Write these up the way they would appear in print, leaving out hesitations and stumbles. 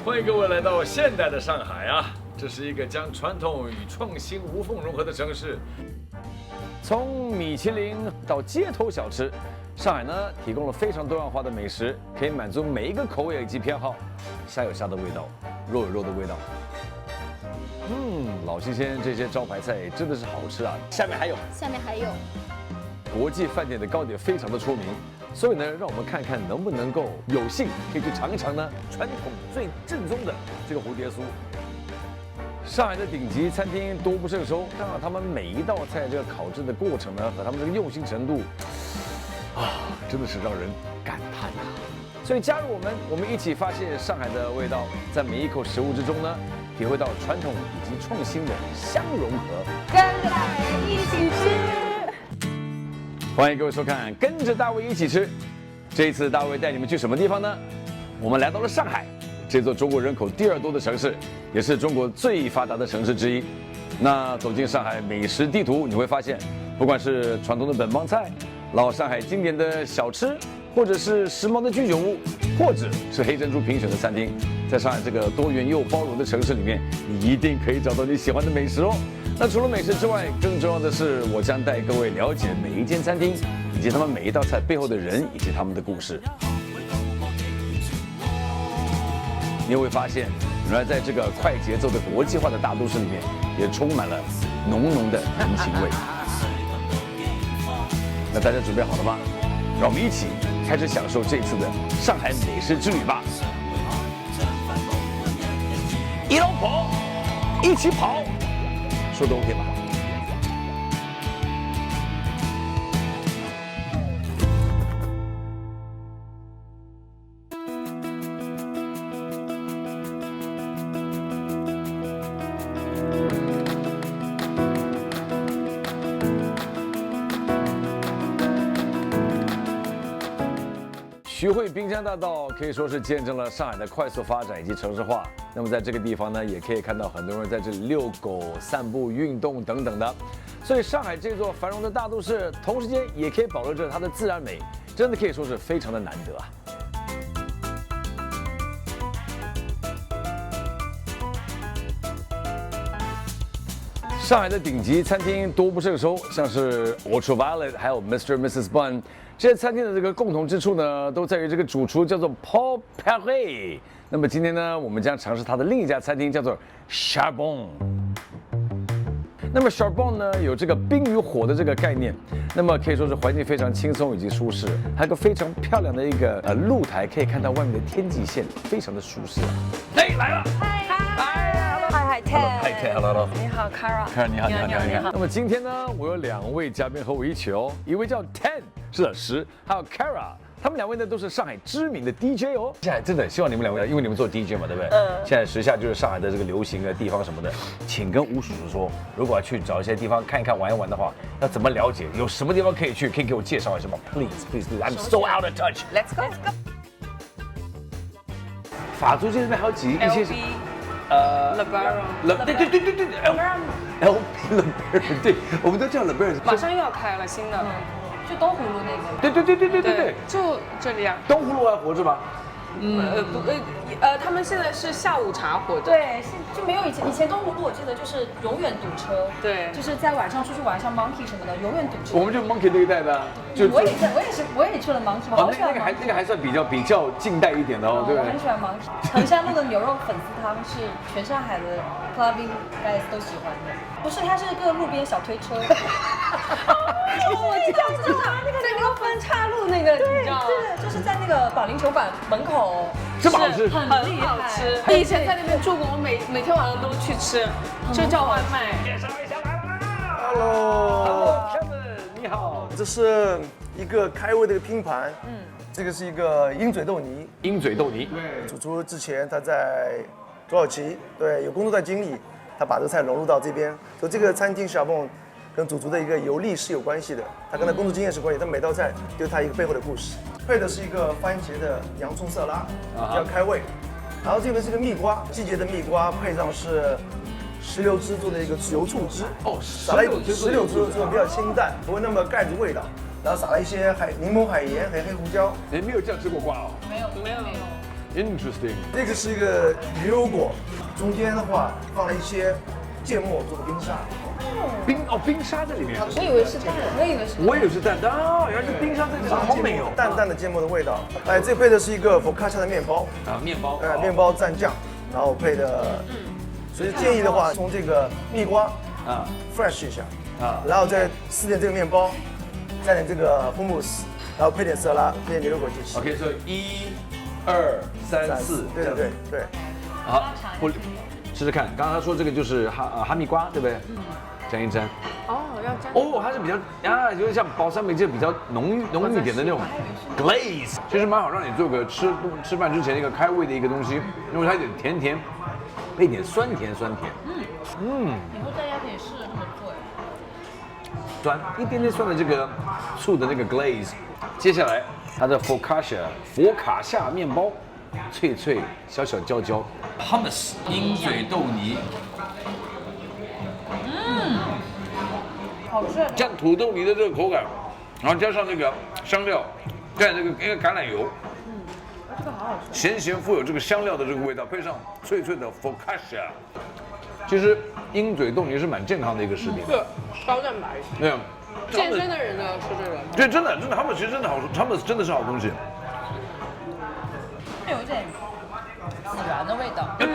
欢迎各位来到现代的上海啊！这是一个将传统与创新无缝融合的城市。从米其林到街头小吃，上海呢提供了非常多样化的美食，可以满足每一个口味以及偏好。虾有虾的味道，肉有肉的味道。老新鲜，这些招牌菜真的是好吃啊！下面还有国际饭店的糕点非常的出名，所以呢，让我们看看能不能够有幸可以去尝一尝呢传统最正宗的这个蝴蝶酥。上海的顶级餐厅多不胜收，当然他们每一道菜这个烤制的过程呢和他们这个用心程度真的是让人感叹呐。所以加入我们一起发现上海的味道，在每一口食物之中呢，体会到传统以及创新的相融合。跟着大人一起吃。欢迎各位收看《跟着大卫一起吃》。这一次大卫带你们去什么地方呢？我们来到了上海，这座中国人口第2多的城市，也是中国最发达的城市之一。那走进上海美食地图，你会发现，不管是传统的本帮菜、老上海经典的小吃，或者是时髦的居酒屋，或者是黑珍珠评选的餐厅，在上海这个多元又包容的城市里面，你一定可以找到你喜欢的美食哦。那除了美食之外，更重要的是，我将带各位了解每一间餐厅，以及他们每一道菜背后的人以及他们的故事。你会发现，原来在这个快节奏的国际化的大都市里面，也充满了浓浓的人情味。那大家准备好了吗？让我们一起开始享受这次的上海美食之旅吧！一老婆，一起跑，说的 OK 吧？徐汇滨江大道可以说是见证了上海的快速发展以及城市化。那么在这个地方呢，也可以看到很多人在这里遛狗、散步、运动等等的。所以上海这座繁荣的大都市，同时间也可以保留着它的自然美，真的可以说是非常的难得啊。上海的顶级餐厅多不胜收，像是 Ultraviolet 还有 Mr. Mrs. Bun 这些餐厅的这个共同之处呢，都在于这个主厨叫做 Paul Perret。那么今天呢，我们将尝试他的另一家餐厅，叫做 Charbon。那么 Charbon 呢，有这个冰与火的这个概念，那么可以说是环境非常轻松以及舒适，还有一个非常漂亮的一个露台，可以看到外面的天际线，非常的舒适啊。哎，来了，嗨 Ted，Hello， 你好 Kara，你好。那么今天呢，我有2位嘉宾和我一起哦，一位叫 Ted， 是的10，还有 Kara。他们2位呢都是上海知名的 DJ 哦。现在真的希望你们2位，因为你们做 DJ 嘛，对不对？现在时下就是上海的这个流行的地方什么的，请跟吴叔叔说，如果要去找一些地方看一看、玩一玩的话，要怎么了解？有什么地方可以去？可以给我介绍一下吗 ？Please，I'm so out of touch。 ，Let's go。法租界这边还有一些是Le Baron， 对，LP，对，我们都叫 Le Baron。马上又要开了新的，就东湖路那个。对，就这里啊。东湖路还活着吗？他们现在是下午茶活动。对，就没有以前东湖路，我记得就是永远堵车。对，就是在晚上出去玩，像 Monkey 什么的，永远堵车。我们就 Monkey 那一带的，我也去了 Monkey， 我好喜欢 Monkey。那个还算比较近代一点的哦，对不对？我很喜欢 Monkey。衡山路的牛肉粉丝汤是全上海的 clubbing guys 都喜欢的，不是，它是个路边小推车。我知道，在那个分岔路那个，你知道吗？对，就是在那个保龄球馆门口。这么好吃，很厉害。好吃。以前在那边住过，我每天晚上都去吃，就叫外卖。介绍一下来啦 ，Hello，Kevin， 你好。这是一个开胃的一个拼盘，这个是一个鹰嘴豆泥。鹰嘴豆泥，对，主厨之前他在土耳其，对，有工作在经历，他把这个菜融入到这边，所以这个餐厅小梦跟主厨的一个游历是有关系的，他跟他工作经验是关系，但每道菜都有他一个背后的故事。配的是一个番茄的洋葱色拉，比较开胃。然后这边是个蜜瓜，季节的蜜瓜，配上是石榴汁做的一个油醋汁，撒了石榴汁做的比较清淡，不会那么盖住味道。然后撒了一些柠檬、海盐和黑胡椒。没有这样吃过瓜哦？没有。，interesting。这个是一个牛油果，中间的话放了一些芥末做的冰沙。冰沙在里面。我以为是蛋，我以为是。我以为是蛋啊，原来是冰沙在这里，好美哦。淡淡的芥末的味道。哎，这配的是一个 focaccia 的面包。面包。面包蘸酱，然后配的。所以建议的话，从这个蜜瓜fresh 一下然后再撕点这个面包，蘸点这个 hummus，然后配点色拉，配点牛油果进去。 OK， 所以1、2、3、4，对。好，我试试看。刚刚他说这个就是哈密瓜，对不对？沾一沾。哦，要沾。哦，它是比较有点像balsamic，这个比较浓郁一点的那种 glaze， 其实蛮好让你做个吃饭之前一个开胃的一个东西，因为它有点甜，配点酸甜。以后在家可以试着这么做。酸一点点酸的这个醋的那个 glaze， 接下来它的 佛卡夏面包，脆小焦焦 ，hummus 鹰嘴豆泥，好吃。像土豆泥的这个口感，然后加上那个香料，蘸这个一个橄榄油，这个好好吃。咸咸富有这个香料的这个味道，配上脆的 佛卡夏。其实鹰嘴豆泥是蛮健康的一个食品，对，高蛋白。对，健身的人都要吃这个。对，真的，他们其实真的好，他们真的是好东西。有一点孜然的味道。对，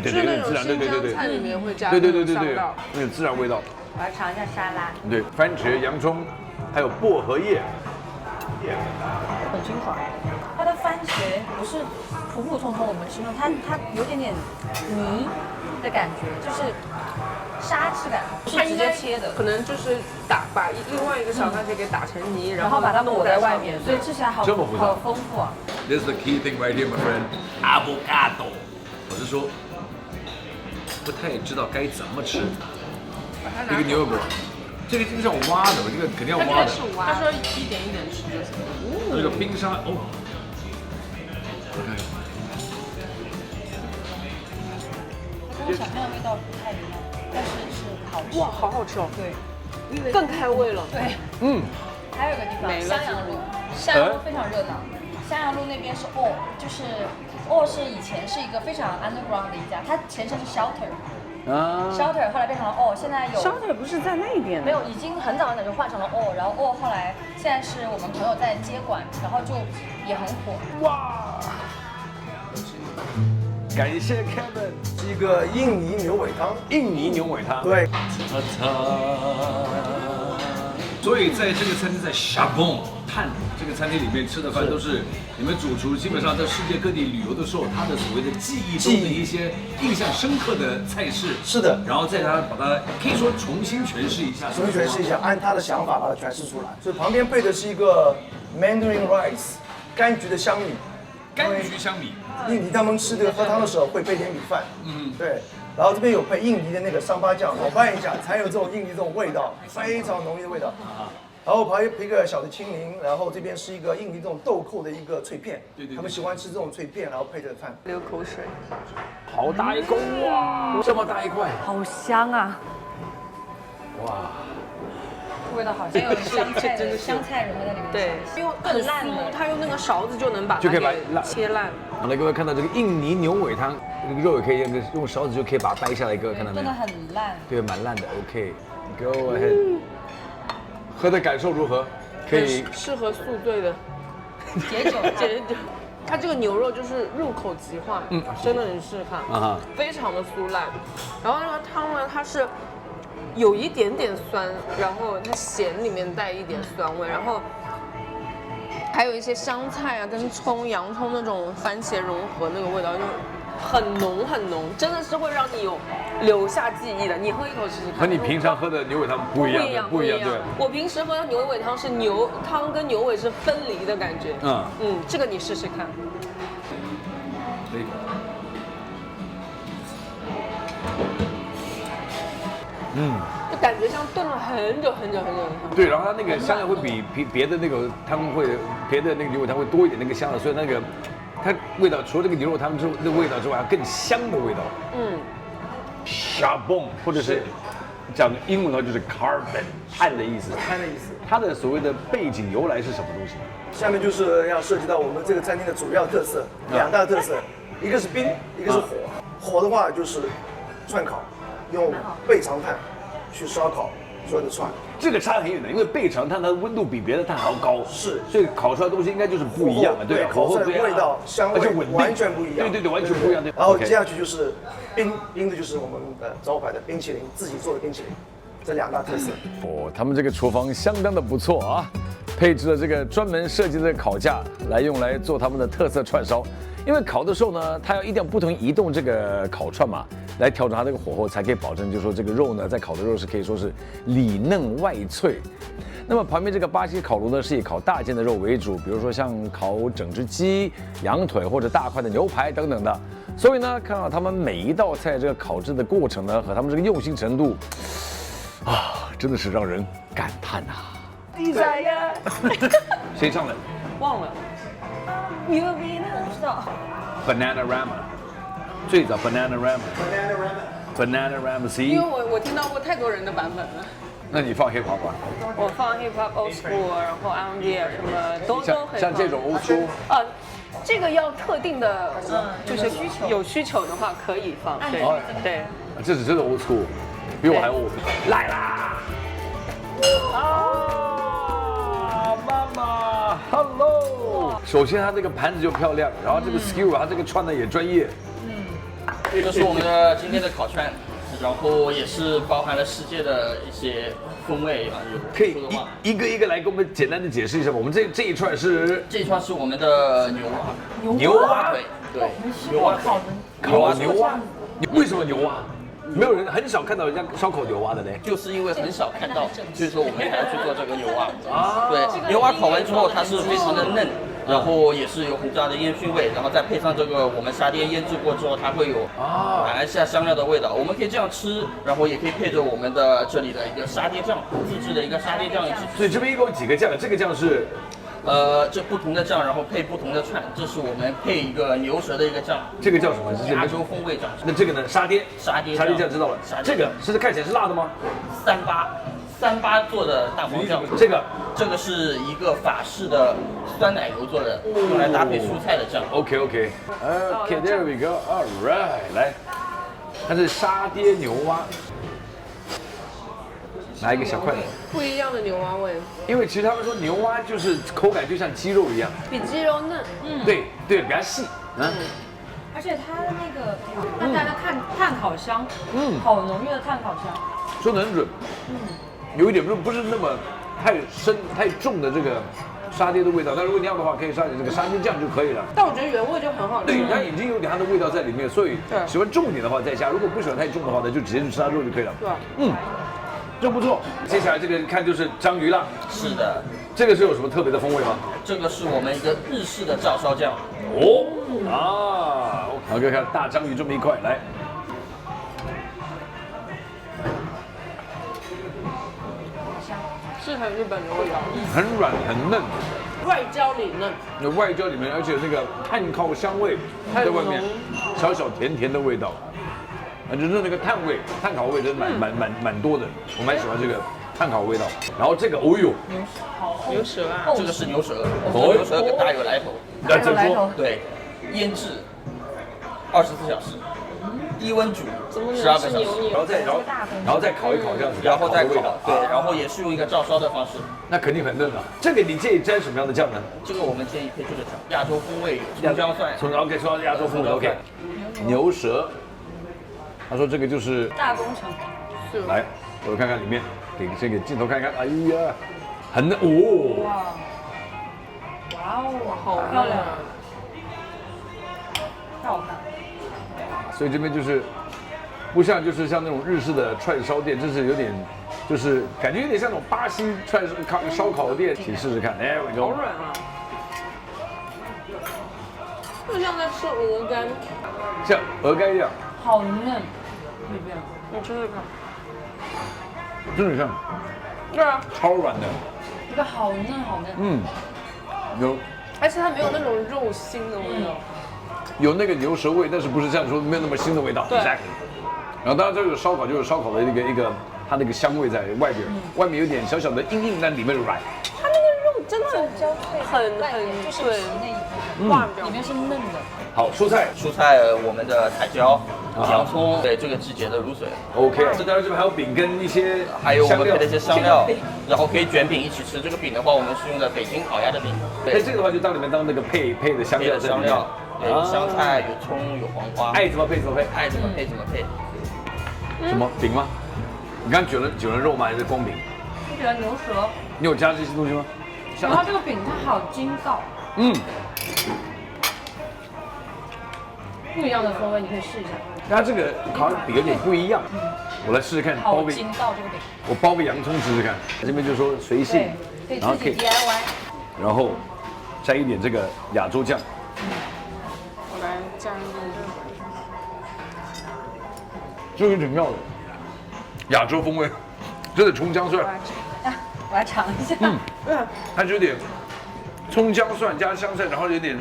是那种新疆菜里面会加对，香料，那个孜然味道。我来尝一下沙拉，对，番茄、洋葱，还有薄荷叶。很清爽。它的番茄不是普通我们吃的，它有点泥的感觉，就是沙质感，是直接切的，可能就是把另外一个小番茄给打成泥，然后把它抹在外面，所以吃起来好丰富啊。This is the key thing right here, my friend. Avocado。我是说，不太知道该怎么吃。一个牛油果，这个是要挖的，这个肯定要挖的。他说一点一点吃就行。这个冰沙哦。跟我想象的味道不太一样，但是好吃。哇，好好吃哦！对，更开胃了。对，还有一个地方，襄阳路，襄阳路非常热闹。襄阳路那边是就是是以前是一个非常 underground 的一家，它前身是 Shelter，Shelter 后来变成了现在有 Shelter 不是在那边？没有，已经很早就换成了然后后来现在是我们朋友在接管，然后就也很火。哇！感谢 Kevin， 是一个印尼牛尾汤。印尼牛尾汤。对。所以在这个餐厅在Shabong碳这个餐厅里面吃的饭都是你们主厨基本上在世界各地旅游的时候，他的所谓的记忆中的一些印象深刻的菜式。是的。然后再把它可以说重新诠释一下。按他的想法把它诠释出来。所以旁边配的是一个 Mandarin rice， 柑橘的香米。柑橘香米。印尼他们吃这个喝汤的时候会配点米饭。对。然后这边有配印尼的那个桑巴酱，搅拌一下才有这种印尼这种味道，非常浓郁的味道。然后配一个小的青柠，然后这边是一个印尼这种豆蔻的一个脆片，他们喜欢吃这种脆片，然后配着饭。流口水。好大一口哇！这么大一块，好香啊！哇，味道好像有香菜融在里面。对，用很烂的，他用那个勺子就能把它给切烂。好了，各位看到这个印尼牛尾汤，这个肉也可以用勺子就可以把它掰下来，各位看到没有？真的很烂。对，蛮烂的。OK，Go ahead。喝的感受如何？可以适合宿醉的，解酒。它这个牛肉就是入口即化，真的你试试看，非常的酥烂。然后那个汤呢，它是有一点点酸，然后它咸里面带一点酸味，然后还有一些香菜啊跟葱、洋葱那种番茄融合那个味道，就很浓很浓，真的是会让你有留下记忆的。你喝一口试试看。和你平常喝的牛尾汤不一样，不一样。对，我平时喝的牛尾汤是牛汤跟牛尾是分离的感觉。这个你试试看。就感觉像炖了很久。对，然后它那个香料会比别的那个汤别的那个牛尾汤会多一点那个香料，所以那个它味道除了这个牛肉汤的味道之外，还更香的味道。Shabong 或者是讲英文的话就是 carbon 碳的意思，碳的意思。它的所谓的背景由来是什么东西？下面就是要涉及到我们这个餐厅的主要特色，两大特色，一个是冰，一个是火。火的话就是串烤，用背长炭去烧烤所有的串。这个差很远的，因为背长炭它的温度比别的炭还要高，是，所以烤出来的东西应该就是不一样的，对，烤出来的味道、香味完全不一样。对，完全不一样。对。然后接下去就是冰的就是我们的招牌的冰淇淋，自己做的冰淇淋，这两大特色。哦，他们这个厨房相当的不错啊，配置了这个专门设计的烤架来用来做他们的特色串烧。因为烤的时候呢，它要一定要不停移动这个烤串嘛，来调整它这个火候，才可以保证，就是说这个肉呢，在烤的肉是可以说是里嫩外脆。那么旁边这个巴西烤炉呢，是以烤大件的肉为主，比如说像烤整只鸡、羊腿或者大块的牛排等等的。所以呢，看到他们每一道菜这个烤制的过程呢，和他们这个用心程度，啊，真的是让人感叹呐。地仔呀，谁唱的？忘了。牛逼呢？不知道。Bananarama， 最早 Bananarama， 因为我听到过太多人的版本了。那你放 hip hop 吧。我放 hip hop old school， 然后 R&B 什么都可以放。像这种 old school。这个要特定的，就是有需求的话可以放。对。这是真的 old school， 比我还 old。来啦！妈妈 ，Hello。首先它这个盘子就漂亮，然后这个 skewer， 它这个串的也专业。这是我们的今天的烤串，然后也是包含了世界的一些风味啊。可以一个一个来给我们简单的解释一下吧。我们这一串是我们的牛蛙腿，对，牛蛙烤牛蛙，为什么牛蛙？没有人很少看到人家烧烤牛蛙的嘞，就是因为很少看到，所以说我们才要去做这个牛蛙。对，牛蛙烤完之后它是非常的嫩，然后也是有很大的烟熏味，然后再配上这个我们沙爹腌制过之后，它会有马来西亚香料的味道。我们可以这样吃，然后也可以配着我们的这里的一个沙爹酱，自制的一个沙爹酱一起吃。所以这边一共有几个酱？这个酱是。这不同的酱，然后配不同的串，这是我们配一个牛舌的一个酱，这个叫什么？亚洲风味酱。那这个呢？沙爹酱知道了。这个是看起来是辣的吗？3八做的大黄酱。这个是一个法式的酸奶油做的，用来搭配蔬菜的酱。OK，there we go， all right， 来，它是沙爹牛蛙。拿一个小块的，不一样的牛蛙味。因为其实他们说牛蛙就是口感就像鸡肉一样，比鸡肉嫩。对，比较细。而且它的那个带来的炭烤香，好浓郁的炭烤香。说得很准。有一点不是那么太深太重的这个沙爹的味道，但如果你要的话，可以上点这个沙爹酱就可以了。但我觉得原味就很好吃。对，它已经有点它的味道在里面，所以喜欢重一点的话再加，如果不喜欢太重的话呢，就直接去吃它肉就可以了。对。这不错。接下来这个看就是章鱼辣。是的。这个是有什么特别的风味吗？这个是我们一个日式的照烧酱。好，看大章鱼这么一块，来。是很日本的味道。很软很嫩。外焦里嫩。有外焦里面，而且那个炭烤香味在外面，小小甜甜的味道。就是那个炭烤味真的蛮多的，我蛮喜欢这个炭烤味道。然后这个，牛舌啊，这个是牛舌，牛舌大有来头。怎么说？对，腌制24小时，低温煮12个小时，然后再烤一烤这样子，然后再烤，对，然后也是用一个照烧的方式。那肯定很嫩了。这个你建议沾什么样的酱呢？这个我们建议配这个酱，亚洲风味，葱姜蒜。OK， 说到亚洲风味 ，OK。牛舌。他说这个就是大工程。来，我看看里面，给先给镜头看看。哎呀，很嫩哦。哇哦，好漂亮，太好看。所以这边就是不像像那种日式的串烧店，这是有点就是感觉有点像那种巴西烧烤店，请试试看。哎，好软啊，就像在吃鹅肝，像鹅肝一样。好嫩，里边，你吃吃看，真的像，对啊，超软的，这个好嫩，有，而且它没有那种肉腥的味道，有那个牛舌味，但是不是像说没有那么腥的味道，对。然后当然这个烧烤就是烧烤的一个它那个香味在外边，外面有点小小的硬，但里面软。它那个肉真的焦脆，就是皮那一部分，里面是嫩的。好，蔬菜我们的彩椒、洋葱，对这个季节的卤水。 OK， 这当然这边还有饼跟一些还有我们配的一些香料，然后可以卷饼一起吃。这个饼的话，我们是用的北京烤鸭的饼。对，这个的话就当里面当那个配的香料在里面。有香菜，有葱，有黄花。爱怎么配怎么配，爱怎么配怎么配。什么饼吗？你刚卷了肉吗？还是光饼？我喜欢牛舌。你有加这些东西吗？然后这个饼它好筋道。不一样的风味，你可以试一下。它这个好像饼有点不一样，我来试试看。好筋道这个饼。我包个洋葱试试看。这边就说随性，可以自己 DIY。然后沾一点这个亚洲酱。我来加一点这个挺妙的，亚洲风味，真的葱姜蒜。我来尝一下。它就有点葱姜蒜加香菜，然后有点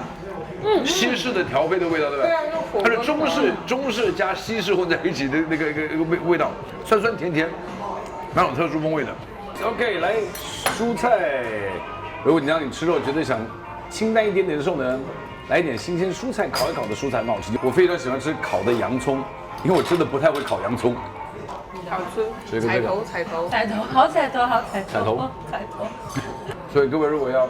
西式的调配的味道，对吧？对啊，它是中式加西式混在一起的那个味道，酸酸甜甜，蛮有特殊风味的。OK， 来蔬菜，如果你让你吃肉，觉得想清淡一点点的时候呢，来一点新鲜蔬菜，烤一烤的蔬菜很好吃。我非常喜欢吃烤的洋葱，因为我真的不太会烤洋葱。好吃，彩头。所以各位如果要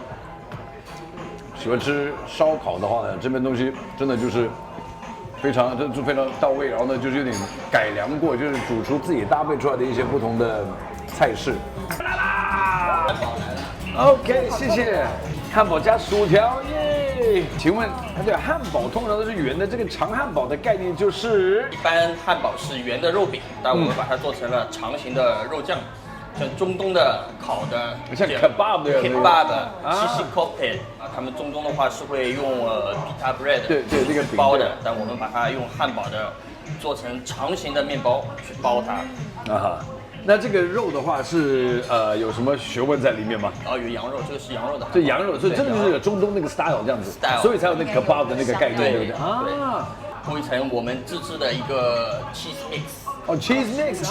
喜欢吃烧烤的话呢，这边东西真的就是非常到位，然后呢就是有点改良过，就是主厨自己搭配出来的一些不同的菜式。来啦 ！OK， 谢谢。汉堡加薯条耶！请问，这个汉堡通常都是圆的，这个长汉堡的概念就是？一般汉堡是圆的肉饼，但我们把它做成了长形的肉酱，像中东的烤的，像 kebab 的 shish kebab 啊，他们中东的话是会用pita bread 对那个饼包的，但我们把它用汉堡的做成长形的面包去包它。那这个肉的话是有什么学问在里面吗？有羊肉，这个是羊肉的。这羊肉，所以真的就是中东那个 style 这样子，所以才有那个 kebab 的那个概念，对不对？啊，铺一层我们自制的一个 cheese mix。cheese mix，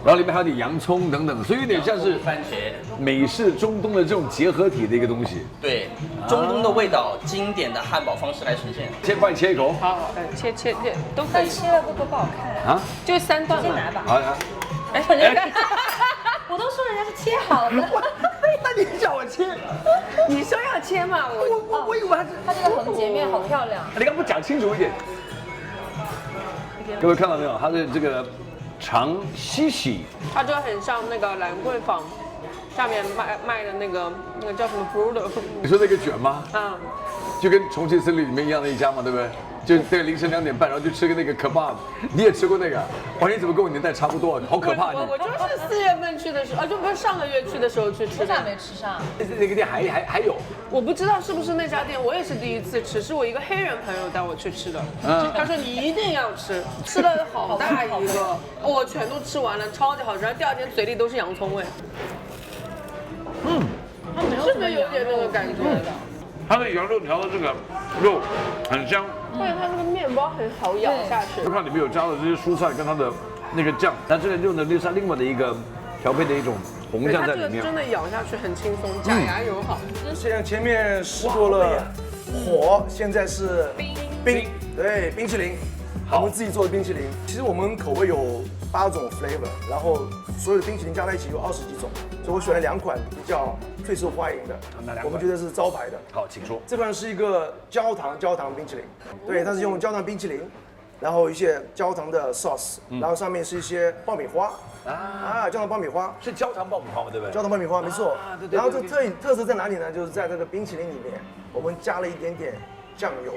然后里面还有点洋葱等等，所以有点像是番茄美式中东的这种结合体的一个东西。对，中东的味道，经典的汉堡方式来呈现。先帮你切一口。好，切都可以。切了会不会不好看啊？就3段嘛。先拿吧。好。我都说人家是切好的。那你叫我切？你说要切嘛？我以为它这个横截面好漂亮。你刚不讲清楚一点？各位看到没有？它的这个长西西，它就很像那个兰桂坊下面卖的那个叫什么 Bruder。你说那个卷吗？啊，就跟重庆森林里面一样的一家嘛，对不对？就对，凌晨2点半，然后就吃个那个 kebab， 你也吃过那个？哇，你怎么跟我年代差不多？好可怕！我就是4月份去的时候，就不是上个月去的时候去吃的。我咋没吃上？那个店还有？我不知道是不是那家店，我也是第一次吃，是我一个黑人朋友带我去吃的。他说你一定要吃，吃了好大一个，我全都吃完了，超级好吃，然后第2天嘴里都是洋葱味。是不是有点那个感觉？它的羊肉条的这个肉很香，对，它这个面包很好咬下去。就看里面有加了这些蔬菜跟它的那个酱，它这个用的是另外的一个调配的一种红酱在里面。它这个真的咬下去很轻松，假牙友好。现在前面试过了火，现在是冰，对，冰淇淋。我们自己做的冰淇淋，其实我们口味有8种 flavor， 然后所有的冰淇淋加在一起有20几种，所以我选了2款比较最受欢迎的，我们觉得是招牌的。好，请说。这款是一个焦糖冰淇淋，对，它是用焦糖冰淇淋，然后一些焦糖的 sauce， 然后上面是一些爆米花，焦糖爆米花是焦糖爆米花吗？对不对？焦糖爆米花没错。对。然后这特色在哪里呢？就是在这个冰淇淋里面，我们加了一点点酱油。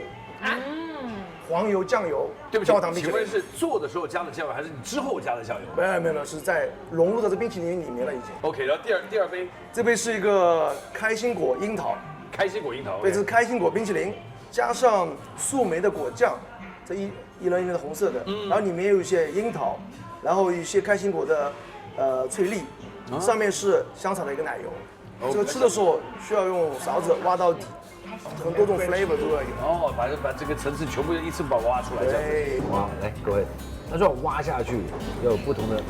黄油、酱油，对不起，焦糖冰淇淋。请问是做的时候加的酱油，还是你之后加的酱油？没有，是在融入到这冰淇淋里面了已经。OK， 然后第二杯，这杯是一个开心果樱桃。开心果樱桃。对，这是开心果冰淇淋，加上树莓的果酱，这一轮的红色的，然后里面有一些樱桃，然后一些开心果的脆粒，上面是香草的一个奶油。这个吃的时候需要用勺子挖到底。很多种 flavor 都要有。哦，把这个层次全部一次把它挖出来，这样子。哇，来各位，他说挖下去要有不同的。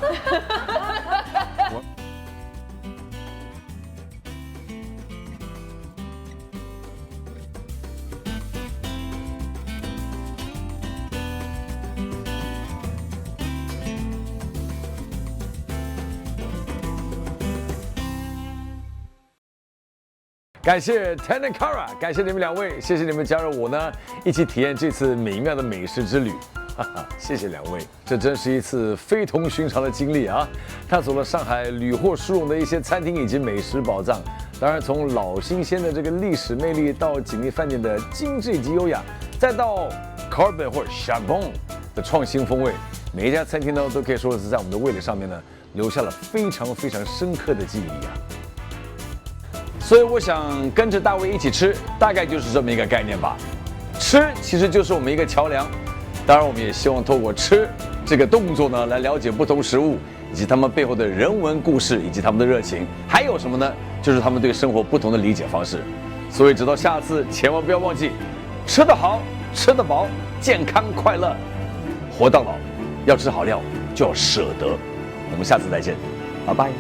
感谢 Tanakara， 感谢你们两位，谢谢你们加入我呢，一起体验这次美妙的美食之旅。哈哈，谢谢两位，这真是一次非同寻常的经历啊！探索了上海屡获殊荣的一些餐厅以及美食宝藏。当然，从老新鲜的这个历史魅力，到锦丽饭店的精致及优雅，再到 Carbon 或者 Chabon 的创新风味，每一家餐厅呢，都可以说是在我们的味蕾上面呢，留下了非常非常深刻的记忆啊。所以我想跟着大卫一起吃，大概就是这么一个概念吧。吃其实就是我们一个桥梁，当然我们也希望透过吃这个动作呢，来了解不同食物以及他们背后的人文故事以及他们的热情，还有什么呢？就是他们对生活不同的理解方式。所以直到下次，千万不要忘记，吃得好，吃得饱，健康快乐，活到老。要吃好料就要舍得。我们下次再见，拜拜。